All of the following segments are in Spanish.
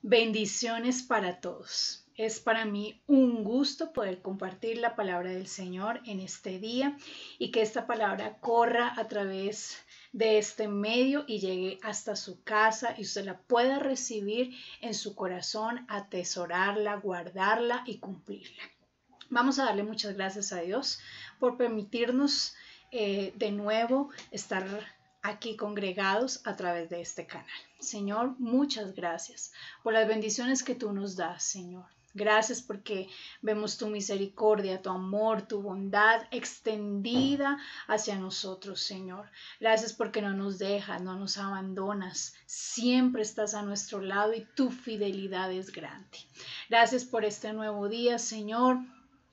Bendiciones para todos. Es para mí un gusto poder compartir la palabra del Señor en este día y que esta palabra corra a través de este medio y llegue hasta su casa y usted la pueda recibir en su corazón, atesorarla, guardarla y cumplirla. Vamos a darle muchas gracias a Dios por permitirnos de nuevo estar aquí congregados a través de este canal. Señor, muchas gracias por las bendiciones que tú nos das, Señor. Gracias porque vemos tu misericordia, tu amor, tu bondad extendida hacia nosotros, Señor. Gracias porque no nos dejas, no nos abandonas. Siempre estás a nuestro lado y tu fidelidad es grande. Gracias por este nuevo día, Señor,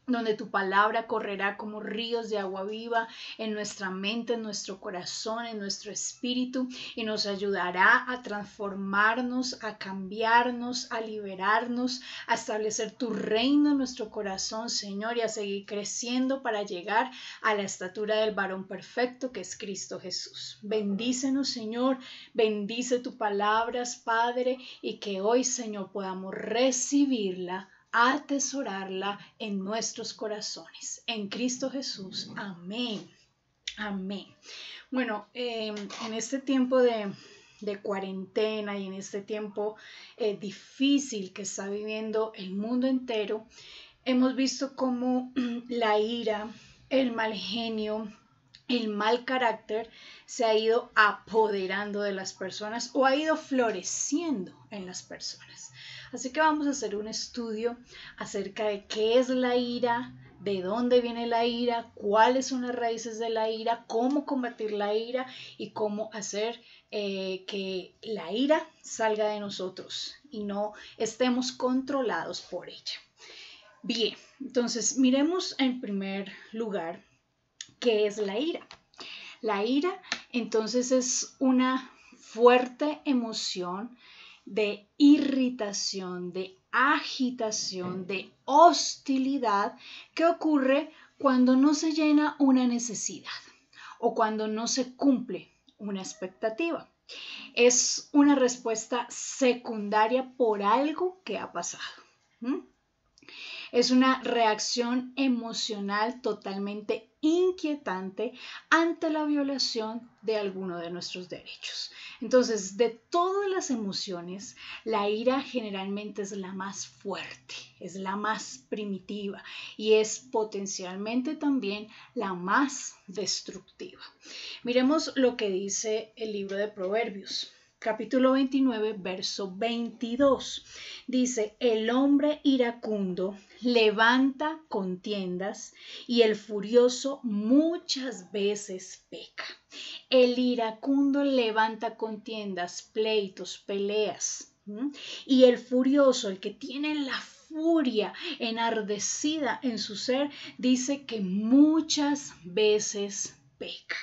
donde tu palabra correrá como ríos de agua viva en nuestra mente, en nuestro corazón, en nuestro espíritu y nos ayudará a transformarnos, a cambiarnos, a liberarnos, a establecer tu reino en nuestro corazón, Señor, y a seguir creciendo para llegar a la estatura del varón perfecto que es Cristo Jesús. Bendícenos, Señor, bendice tu palabra, Padre, y que hoy, Señor, podamos recibirla, atesorarla en nuestros corazones. En Cristo Jesús. Amén. Amén. Bueno, en este tiempo de cuarentena y en este tiempo difícil que está viviendo el mundo entero, hemos visto cómo la ira, el mal genio, el mal carácter se ha ido apoderando de las personas o ha ido floreciendo en las personas. Así que vamos a hacer un estudio acerca de qué es la ira, de dónde viene la ira, cuáles son las raíces de la ira, cómo combatir la ira y cómo hacer que la ira salga de nosotros y no estemos controlados por ella. Bien, entonces miremos en primer lugar qué es la ira. La ira entonces es una fuerte emoción de irritación, de agitación, de hostilidad que ocurre cuando no se llena una necesidad o cuando no se cumple una expectativa. Es una respuesta secundaria por algo que ha pasado. Es una reacción emocional totalmente inquietante ante la violación de alguno de nuestros derechos. Entonces, de todas las emociones, la ira generalmente es la más fuerte, es la más primitiva y es potencialmente también la más destructiva. Miremos lo que dice el libro de Proverbios. Capítulo 29, verso 22. Dice, el hombre iracundo levanta contiendas y el furioso muchas veces peca. El iracundo levanta contiendas, pleitos, peleas. Y el furioso, el que tiene la furia enardecida en su ser, dice que muchas veces peca.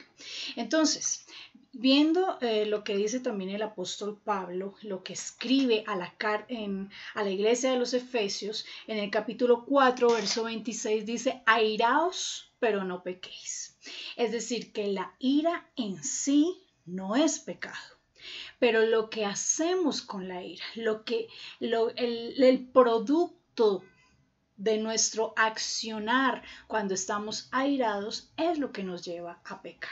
Entonces, viendo lo que dice también el apóstol Pablo, lo que escribe a la iglesia de los Efesios, en el capítulo 4, verso 26, dice, airaos, pero no pequéis. Es decir, que la ira en sí no es pecado. Pero lo que hacemos con la ira, el producto de nuestro accionar cuando estamos airados es lo que nos lleva a pecar.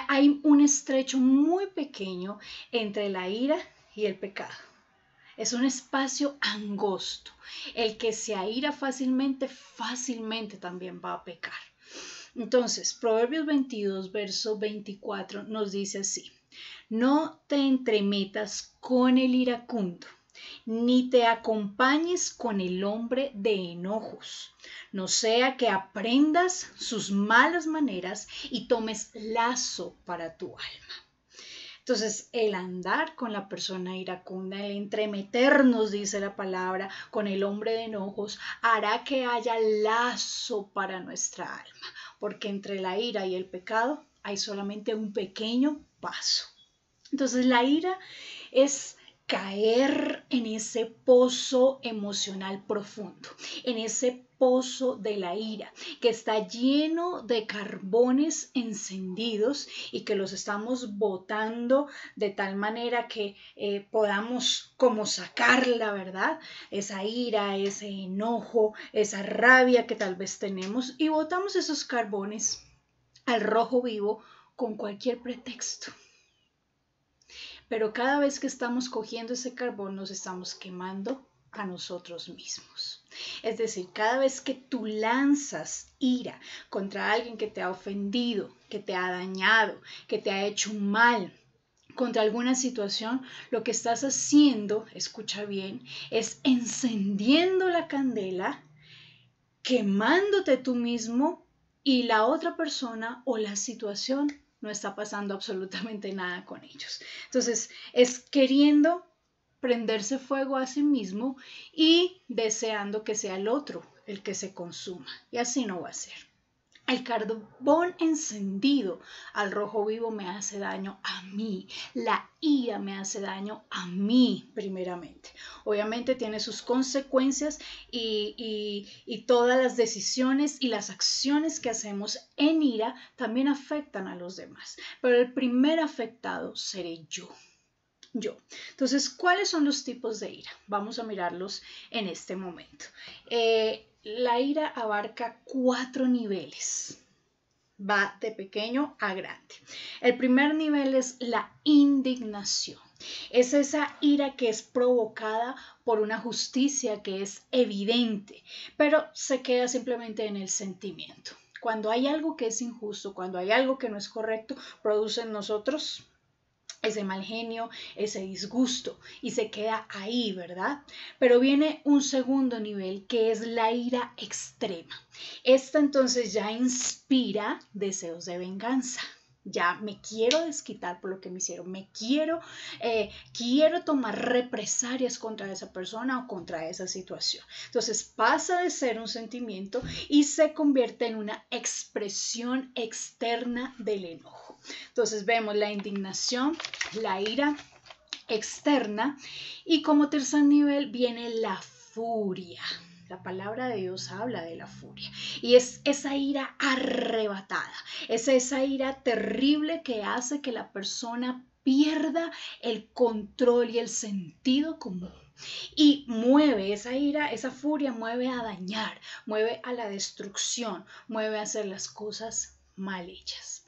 Hay un estrecho muy pequeño entre la ira y el pecado. Es un espacio angosto. El que se aira fácilmente también va a pecar. Entonces, Proverbios 22, verso 24 nos dice así: no te entremetas con el iracundo, ni te acompañes con el hombre de enojos, no sea que aprendas sus malas maneras y tomes lazo para tu alma. Entonces, el andar con la persona iracunda, el entremeternos, dice la palabra, con el hombre de enojos, hará que haya lazo para nuestra alma, porque entre la ira y el pecado hay solamente un pequeño paso. Entonces, la ira es caer en ese pozo emocional profundo, en ese pozo de la ira, que está lleno de carbones encendidos y que los estamos botando de tal manera que podamos como sacar la verdad, esa ira, ese enojo, esa rabia que tal vez tenemos, y botamos esos carbones al rojo vivo con cualquier pretexto. Pero cada vez que estamos cogiendo ese carbón nos estamos quemando a nosotros mismos. Es decir, cada vez que tú lanzas ira contra alguien que te ha ofendido, que te ha dañado, que te ha hecho mal, contra alguna situación, lo que estás haciendo, escucha bien, es encendiendo la candela, quemándote tú mismo, y la otra persona o la situación no está pasando absolutamente nada con ellos. Entonces, es queriendo prenderse fuego a sí mismo y deseando que sea el otro el que se consuma. Y así no va a ser. El carbón encendido al rojo vivo me hace daño a mí. La ira me hace daño a mí primeramente. Obviamente tiene sus consecuencias y todas las decisiones y las acciones que hacemos en ira también afectan a los demás. Pero el primer afectado seré yo. Entonces, ¿cuáles son los tipos de ira? Vamos a mirarlos en este momento. La ira abarca 4 niveles. Va de pequeño a grande. El primer nivel es la indignación. Es esa ira que es provocada por una justicia que es evidente, pero se queda simplemente en el sentimiento. Cuando hay algo que es injusto, cuando hay algo que no es correcto, produce en nosotros ese mal genio, ese disgusto, y se queda ahí, ¿verdad? Pero viene un segundo nivel que es la ira extrema. Esta entonces ya inspira deseos de venganza. Ya me quiero desquitar por lo que me hicieron, quiero tomar represalias contra esa persona o contra esa situación. Entonces pasa de ser un sentimiento y se convierte en una expresión externa del enojo. Entonces vemos la indignación, la ira externa, y como tercer nivel viene la furia. La palabra de Dios habla de la furia y es esa ira arrebatada, es esa ira terrible que hace que la persona pierda el control y el sentido común. Y mueve esa ira, esa furia mueve a dañar, mueve a la destrucción, mueve a hacer las cosas mal hechas.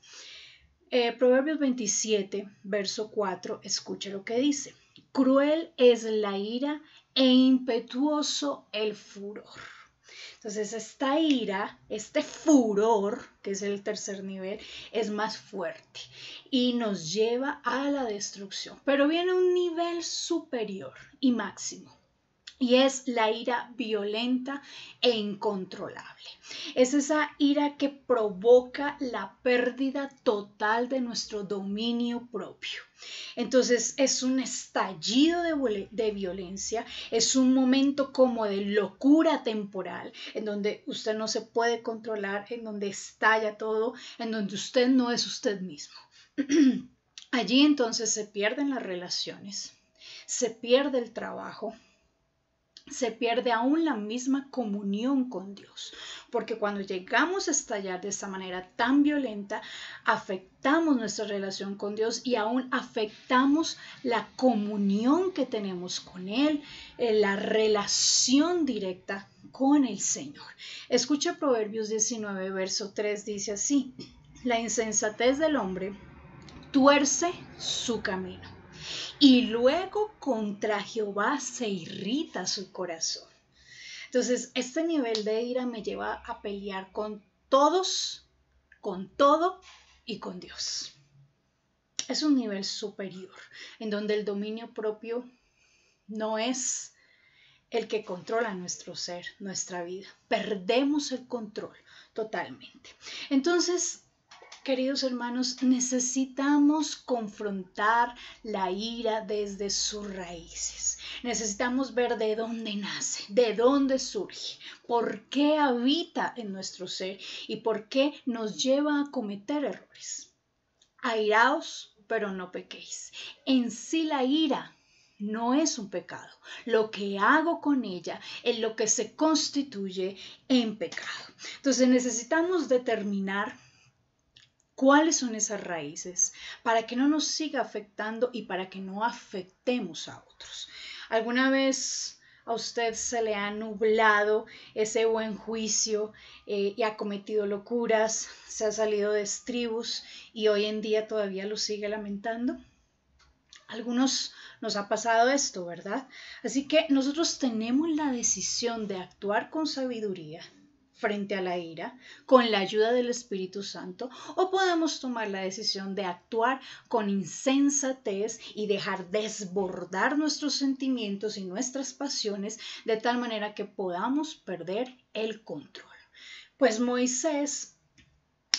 Proverbios 27, verso 4, escuche lo que dice. Cruel es la ira e impetuoso el furor. Entonces esta ira, este furor, que es el tercer nivel, es más fuerte y nos lleva a la destrucción. Pero viene un nivel superior y máximo. Y es la ira violenta e incontrolable. Es esa ira que provoca la pérdida total de nuestro dominio propio. Entonces es un estallido de violencia, es un momento como de locura temporal, en donde usted no se puede controlar, en donde estalla todo, en donde usted no es usted mismo. Allí entonces se pierden las relaciones, se pierde el trabajo, se pierde aún la misma comunión con Dios, porque cuando llegamos a estallar de esta manera tan violenta, afectamos nuestra relación con Dios y aún afectamos la comunión que tenemos con Él, la relación directa con el Señor. Escucha Proverbios 19, verso 3, dice así: la insensatez del hombre tuerce su camino, y luego contra Jehová se irrita su corazón. Entonces, este nivel de ira me lleva a pelear con todos, con todo y con Dios. Es un nivel superior, en donde el dominio propio no es el que controla nuestro ser, nuestra vida. Perdemos el control totalmente. Entonces, queridos hermanos, necesitamos confrontar la ira desde sus raíces. Necesitamos ver de dónde nace, de dónde surge, por qué habita en nuestro ser y por qué nos lleva a cometer errores. Airaos, pero no pequéis. En sí la ira no es un pecado. Lo que hago con ella es lo que se constituye en pecado. Entonces necesitamos determinar cuáles son esas raíces para que no nos siga afectando y para que no afectemos a otros. ¿Alguna vez a usted se le ha nublado ese buen juicio y ha cometido locuras, se ha salido de estribos y hoy en día todavía lo sigue lamentando? Algunos nos ha pasado esto, ¿verdad? Así que nosotros tenemos la decisión de actuar con sabiduría frente a la ira, con la ayuda del Espíritu Santo, o podemos tomar la decisión de actuar con insensatez y dejar desbordar nuestros sentimientos y nuestras pasiones de tal manera que podamos perder el control. Pues Moisés,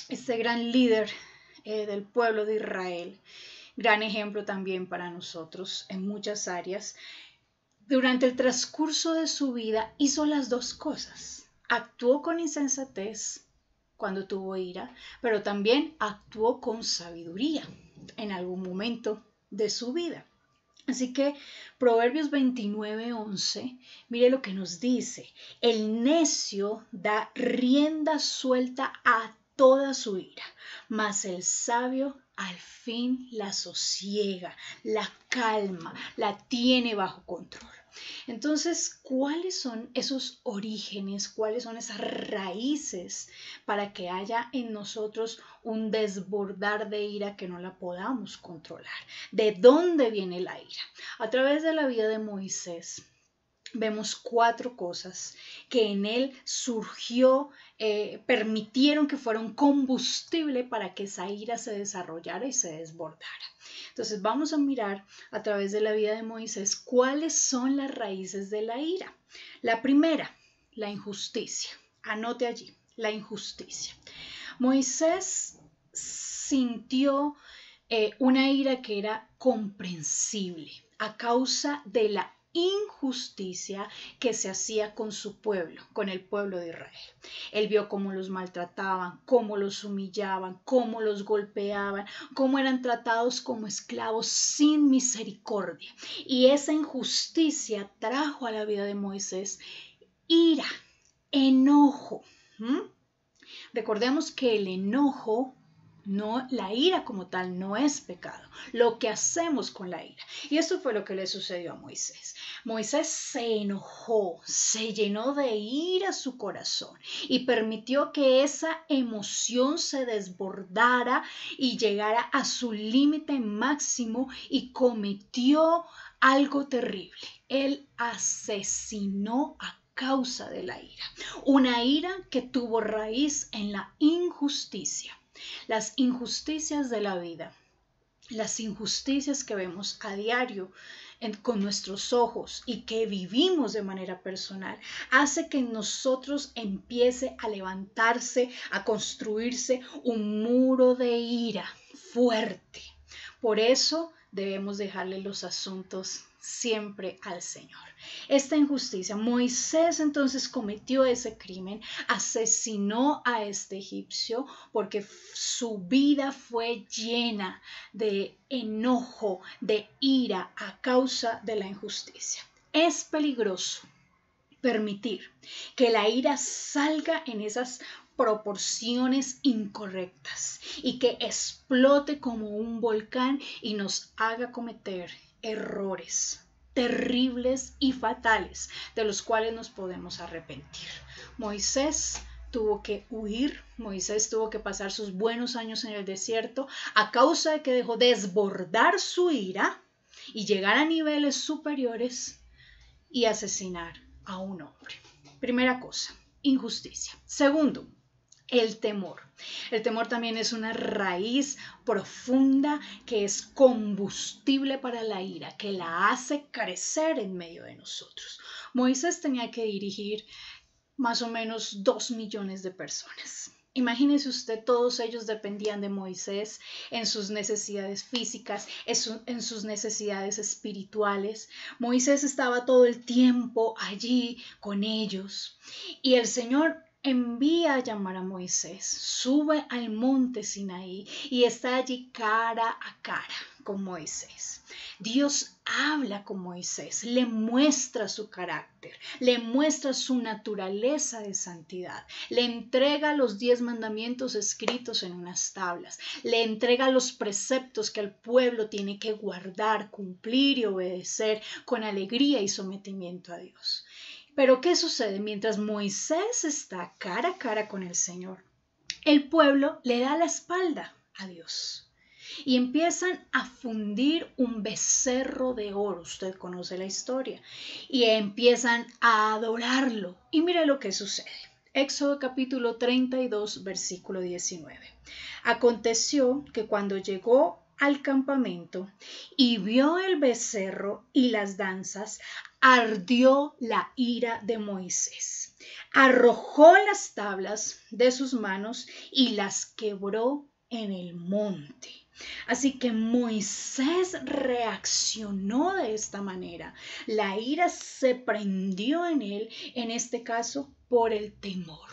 este gran líder del pueblo de Israel, gran ejemplo también para nosotros en muchas áreas, durante el transcurso de su vida hizo las dos cosas. Actuó con insensatez cuando tuvo ira, pero también actuó con sabiduría en algún momento de su vida. Así que Proverbios 29:11, mire lo que nos dice: el necio da rienda suelta a toda su ira, mas el sabio al fin la sosiega, la calma, la tiene bajo control. Entonces, ¿cuáles son esos orígenes? ¿Cuáles son esas raíces para que haya en nosotros un desbordar de ira que no la podamos controlar? ¿De dónde viene la ira? A través de la vida de Moisés vemos 4 cosas que en él surgió, permitieron que fuera un combustible para que esa ira se desarrollara y se desbordara. Entonces vamos a mirar a través de la vida de Moisés cuáles son las raíces de la ira. La primera, la injusticia. Anote allí, la injusticia. Moisés sintió una ira que era comprensible a causa de la injusticia que se hacía con su pueblo, con el pueblo de Israel. Él vio cómo los maltrataban, cómo los humillaban, cómo los golpeaban, cómo eran tratados como esclavos sin misericordia. Y esa injusticia trajo a la vida de Moisés ira, enojo. Recordemos que el enojo, no, la ira como tal no es pecado, lo que hacemos con la ira. Y esto fue lo que le sucedió a Moisés. Moisés se enojó, se llenó de ira su corazón y permitió que esa emoción se desbordara y llegara a su límite máximo y cometió algo terrible. Él asesinó a causa de la ira, una ira que tuvo raíz en la injusticia. Las injusticias de la vida, las injusticias que vemos a diario con nuestros ojos y que vivimos de manera personal, hace que en nosotros empiece a levantarse, a construirse un muro de ira fuerte. Por eso debemos dejarle los asuntos siempre al Señor. Esta injusticia, Moisés entonces cometió ese crimen, asesinó a este egipcio porque su vida fue llena de enojo, de ira a causa de la injusticia. Es peligroso permitir que la ira salga en esas proporciones incorrectas y que explote como un volcán y nos haga cometer errores terribles y fatales de los cuales nos podemos arrepentir. Moisés tuvo que huir, Moisés tuvo que pasar sus buenos años en el desierto a causa de que dejó desbordar su ira y llegar a niveles superiores y asesinar a un hombre. Primera cosa, injusticia. Segundo, el temor. El temor también es una raíz profunda que es combustible para la ira, que la hace crecer en medio de nosotros. Moisés tenía que dirigir más o menos 2 millones de personas. Imagínese usted, todos ellos dependían de Moisés en sus necesidades físicas, en sus necesidades espirituales. Moisés estaba todo el tiempo allí con ellos. Y el Señor envía a llamar a Moisés, sube al monte Sinaí y está allí cara a cara con Moisés. Dios habla con Moisés, le muestra su carácter, le muestra su naturaleza de santidad, le entrega los 10 mandamientos escritos en unas tablas, le entrega los preceptos que el pueblo tiene que guardar, cumplir y obedecer con alegría y sometimiento a Dios. Pero ¿qué sucede? Mientras Moisés está cara a cara con el Señor, el pueblo le da la espalda a Dios. Y empiezan a fundir un becerro de oro, usted conoce la historia, y empiezan a adorarlo. Y mire lo que sucede. Éxodo capítulo 32, versículo 19. Aconteció que cuando llegó al campamento y vio el becerro y las danzas, ardió la ira de Moisés. Arrojó las tablas de sus manos y las quebró en el monte. Así que Moisés reaccionó de esta manera. La ira se prendió en él, en este caso por el temor.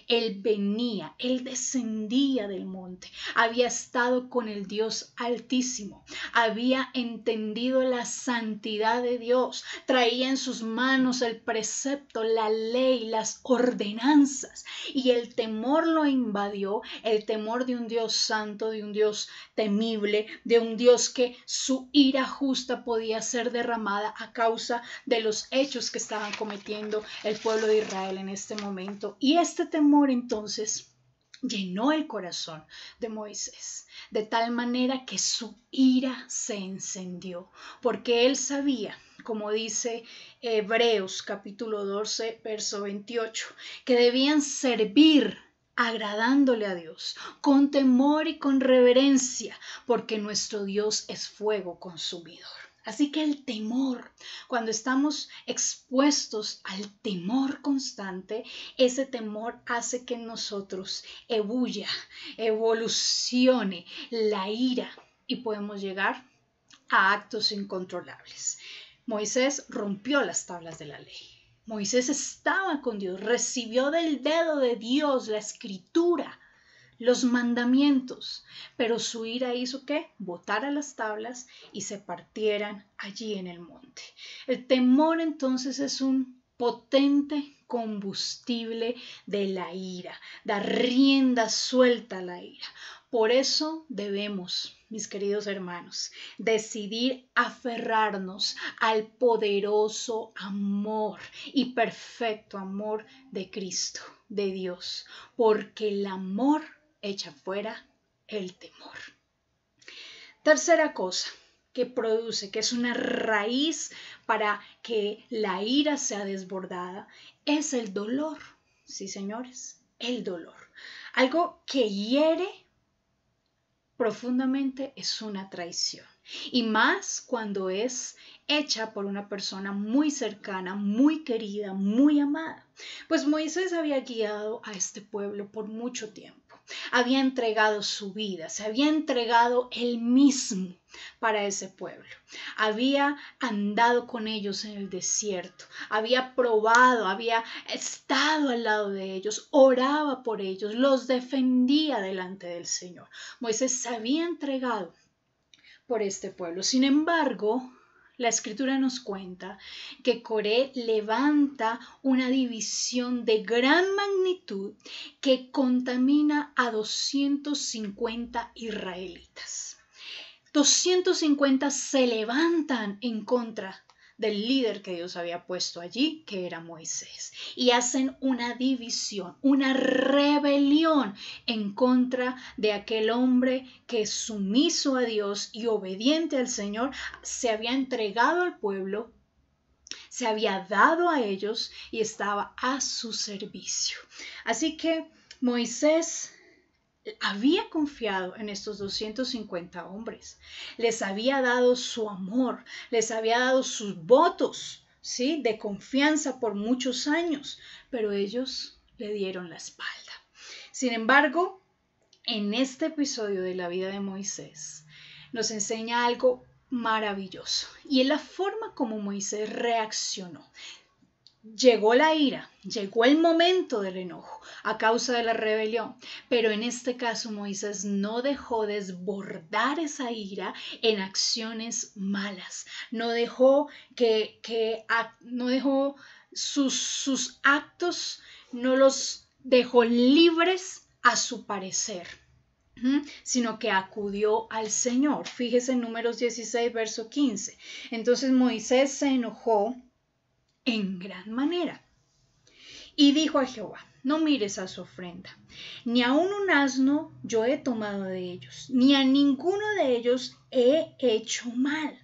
Él venía, él descendía del monte, había estado con el Dios Altísimo, había entendido la santidad de Dios, traía en sus manos el precepto, la ley, las ordenanzas, y el temor lo invadió, el temor de un Dios santo, de un Dios temible, de un Dios que su ira justa podía ser derramada a causa de los hechos que estaban cometiendo el pueblo de Israel en este momento. Y este temor entonces llenó el corazón de Moisés, de tal manera que su ira se encendió, porque él sabía, como dice Hebreos capítulo 12, verso 28, que debían servir agradándole a Dios, con temor y con reverencia, porque nuestro Dios es fuego consumidor. Así que el temor, cuando estamos expuestos al temor constante, ese temor hace que en nosotros evolucione la ira y podemos llegar a actos incontrolables. Moisés rompió las tablas de la ley. Moisés estaba con Dios, recibió del dedo de Dios la escritura, los mandamientos, pero su ira hizo que botara las tablas y se partieran allí en el monte. El temor entonces es un potente combustible de la ira, da rienda suelta a la ira. Por eso debemos, mis queridos hermanos, decidir aferrarnos al poderoso amor y perfecto amor de Cristo, de Dios, porque el amor echa fuera el temor. Tercera cosa que produce, que es una raíz para que la ira sea desbordada, es el dolor. Sí, señores, el dolor. Algo que hiere profundamente es una traición. Y más cuando es hecha por una persona muy cercana, muy querida, muy amada. Pues Moisés había guiado a este pueblo por mucho tiempo. Había entregado su vida, se había entregado él mismo para ese pueblo. Había andado con ellos en el desierto, había probado, había estado al lado de ellos, oraba por ellos, los defendía delante del Señor. Moisés se había entregado por este pueblo. Sin embargo, la escritura nos cuenta que Coré levanta una división de gran magnitud que contamina a 250 israelitas. 250 se levantan en contra del líder que Dios había puesto allí, que era Moisés, y hacen una división, una rebelión en contra de aquel hombre que sumiso a Dios y obediente al Señor se había entregado al pueblo, se había dado a ellos y estaba a su servicio. Así que Moisés había confiado en estos 250 hombres, les había dado su amor, les había dado sus votos, ¿sí?, de confianza por muchos años, pero ellos le dieron la espalda. Sin embargo, en este episodio de la vida de Moisés nos enseña algo maravilloso y es la forma como Moisés reaccionó. llegó la ira, llegó el momento del enojo a causa de la rebelión, pero en este caso Moisés no dejó desbordar esa ira en acciones malas, no dejó no dejó sus actos, no los dejó libres a su parecer, sino que acudió al Señor. Fíjese en Números 16, verso 15. Entonces Moisés se enojó en gran manera y dijo a Jehová: no mires a su ofrenda, ni aun un asno yo he tomado de ellos, ni a ninguno de ellos he hecho mal.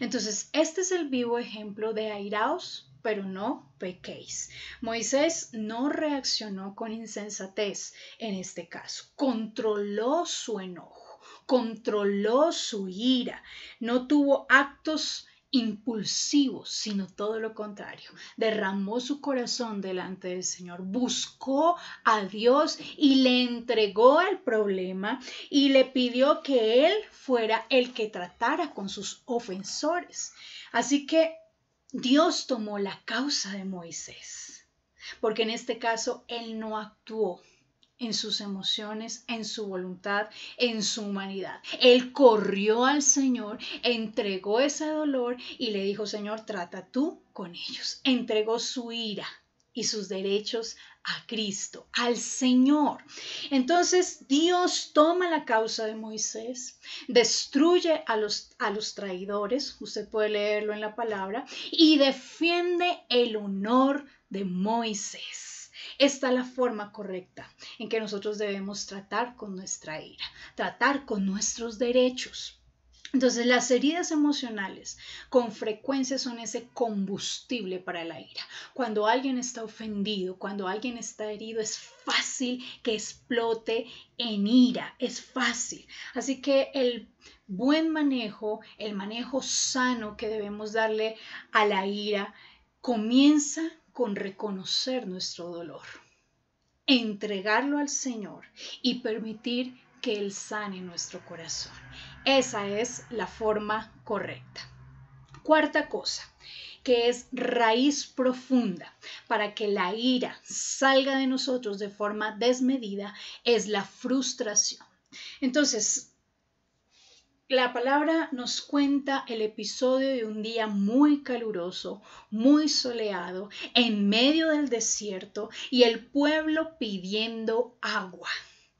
Entonces, este es el vivo ejemplo de airaos, pero no pequéis. Moisés no reaccionó con insensatez en este caso, controló su enojo, controló su ira, no tuvo actos impulsivos, sino todo lo contrario. Derramó su corazón delante del Señor, buscó a Dios y le entregó el problema y le pidió que Él fuera el que tratara con sus ofensores. Así que Dios tomó la causa de Moisés, porque en este caso Él no actuó en sus emociones, en su voluntad, en su humanidad. Él corrió al Señor, entregó ese dolor y le dijo: Señor, trata tú con ellos. Entregó su ira y sus derechos a Cristo, al Señor. Entonces Dios toma la causa de Moisés, destruye a los traidores, usted puede leerlo en la palabra, y defiende el honor de Moisés. Esta es la forma correcta en que nosotros debemos tratar con nuestra ira, tratar con nuestros derechos. Entonces, las heridas emocionales con frecuencia son ese combustible para la ira. Cuando alguien está ofendido, cuando alguien está herido, es fácil que explote en ira, es fácil. Así que el buen manejo, el manejo sano que debemos darle a la ira, comienza con reconocer nuestro dolor, entregarlo al Señor y permitir que Él sane nuestro corazón. Esa es la forma correcta. Cuarta cosa, que es raíz profunda para que la ira salga de nosotros de forma desmedida, es la frustración. Entonces, la palabra nos cuenta el episodio de un día muy caluroso, muy soleado, en medio del desierto y el pueblo pidiendo agua.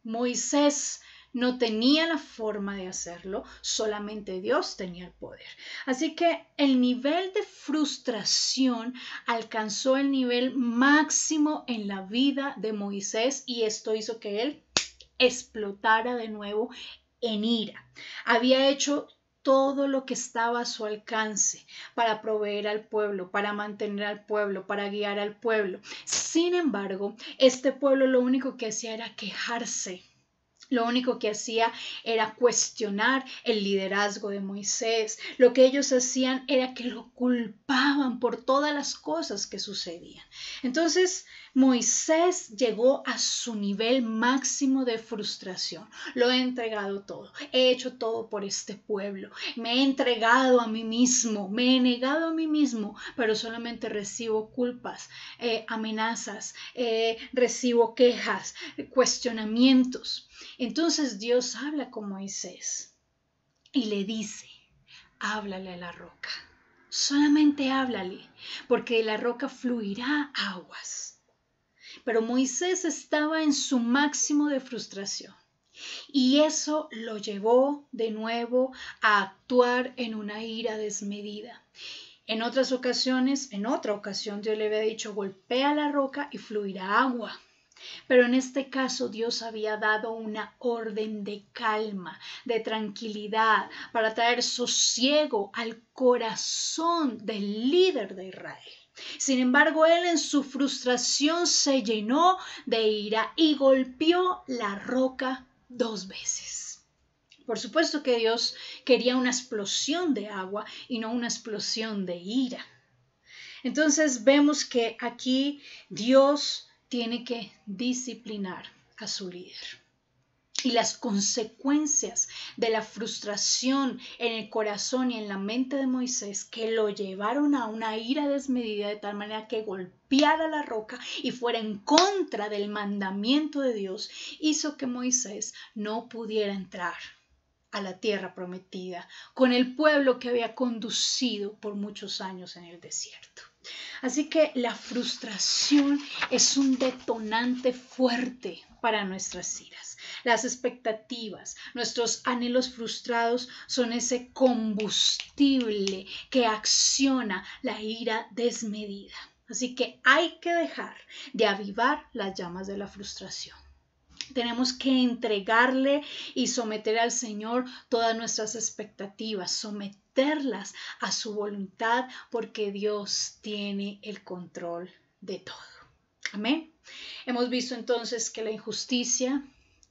Moisés no tenía la forma de hacerlo, solamente Dios tenía el poder. Así que el nivel de frustración alcanzó el nivel máximo en la vida de Moisés y esto hizo que él explotara de nuevo en ira. Había hecho todo lo que estaba a su alcance para proveer al pueblo, para mantener al pueblo, para guiar al pueblo. Sin embargo, este pueblo lo único que hacía era quejarse. Lo único que hacía era cuestionar el liderazgo de Moisés. Lo que ellos hacían era que lo culpaban por todas las cosas que sucedían. Entonces, Moisés llegó a su nivel máximo de frustración. Lo he entregado todo. He hecho todo por este pueblo. Me he entregado a mí mismo. Me he negado a mí mismo, pero solamente recibo culpas, amenazas, recibo quejas, cuestionamientos. Entonces Dios habla con Moisés y le dice: háblale a la roca, solamente háblale, porque de la roca fluirá aguas. Pero Moisés estaba en su máximo de frustración y eso lo llevó de nuevo a actuar en una ira desmedida. En otra ocasión Dios le había dicho: golpea la roca y fluirá agua. Pero en este caso Dios había dado una orden de calma, de tranquilidad, para traer sosiego al corazón del líder de Israel. Sin embargo, él en su frustración se llenó de ira y golpeó la roca 2 veces. Por supuesto que Dios quería una explosión de agua y no una explosión de ira. Entonces vemos que aquí Dios tiene que disciplinar a su líder. y las consecuencias de la frustración en el corazón y en la mente de Moisés, que lo llevaron a una ira desmedida de tal manera que golpeara la roca y fuera en contra del mandamiento de Dios, hizo que Moisés no pudiera entrar a la tierra prometida con el pueblo que había conducido por muchos años en el desierto. Así que la frustración es un detonante fuerte para nuestras iras. Las expectativas, nuestros anhelos frustrados son ese combustible que acciona la ira desmedida. Así que hay que dejar de avivar las llamas de la frustración. Tenemos que entregarle y someter al Señor todas nuestras expectativas, someterlas a su voluntad, porque Dios tiene el control de todo. Amén. Hemos visto entonces que la injusticia,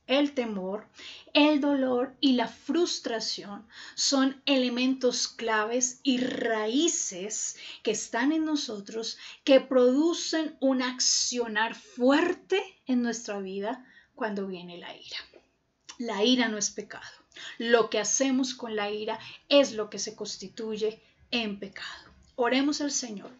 el temor, el dolor y la frustración son elementos claves y raíces que están en nosotros, que producen un accionar fuerte en nuestra vida cuando viene la ira. La ira no es pecado. Lo que hacemos con la ira es lo que se constituye en pecado. Oremos al Señor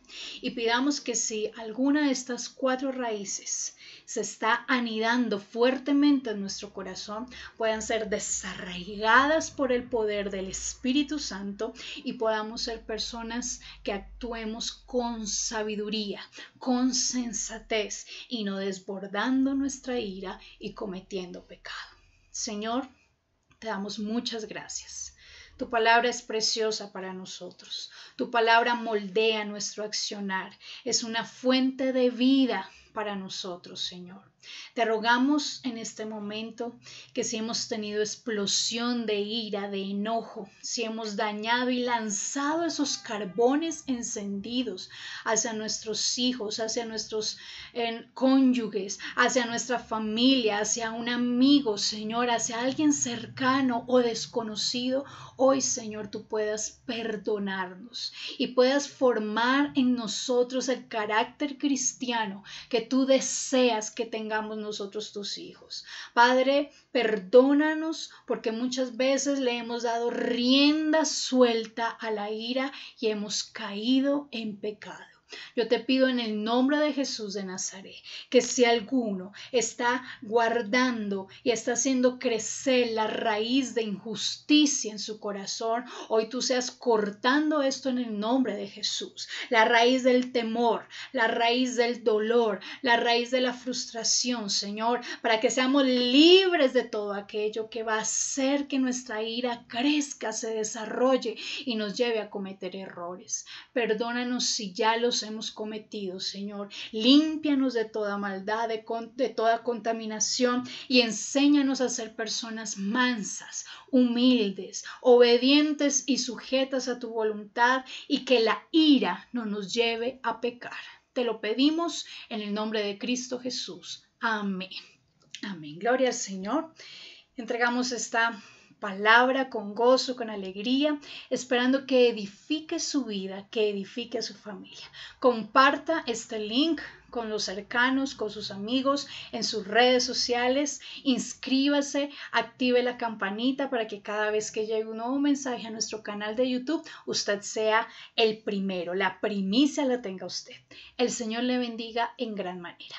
y pidamos que si alguna de estas 4 raíces se está anidando fuertemente en nuestro corazón, puedan ser desarraigadas por el poder del Espíritu Santo y podamos ser personas que actuemos con sabiduría, con sensatez y no desbordando nuestra ira y cometiendo pecado. Señor, te damos muchas gracias. Tu palabra es preciosa para nosotros. Tu palabra moldea nuestro accionar. Es una fuente de vida para nosotros, Señor. Te rogamos en este momento que si hemos tenido explosión de ira, de enojo, si hemos dañado y lanzado esos carbones encendidos hacia nuestros hijos, hacia nuestros cónyuges, hacia nuestra familia, hacia un amigo, Señor, hacia alguien cercano o desconocido, hoy, Señor, tú puedas perdonarnos y puedas formar en nosotros el carácter cristiano que tú deseas que tengamos nosotros tus hijos. Padre, perdónanos porque muchas veces le hemos dado rienda suelta a la ira y hemos caído en pecado. Yo te pido en el nombre de Jesús de Nazaret que si alguno está guardando y está haciendo crecer la raíz de injusticia en su corazón, hoy tú seas cortando esto en el nombre de Jesús. La raíz del temor, la raíz del dolor, la raíz de la frustración, Señor, para que seamos libres de todo aquello que va a hacer que nuestra ira crezca, se desarrolle y nos lleve a cometer errores. Perdónanos si ya los hemos cometido, Señor. Límpianos de toda maldad, de toda contaminación y enséñanos a ser personas mansas, humildes, obedientes y sujetas a tu voluntad, y que la ira no nos lleve a pecar. Te lo pedimos en el nombre de Cristo Jesús. Amén. Amén. Gloria al Señor. Entregamos esta palabra con gozo, con alegría, esperando que edifique su vida, que edifique a su familia. Comparta este link con los cercanos, con sus amigos, en sus redes sociales. Inscríbase, active la campanita para que cada vez que llegue un nuevo mensaje a nuestro canal de YouTube, usted sea el primero, la primicia la tenga usted. El Señor le bendiga en gran manera.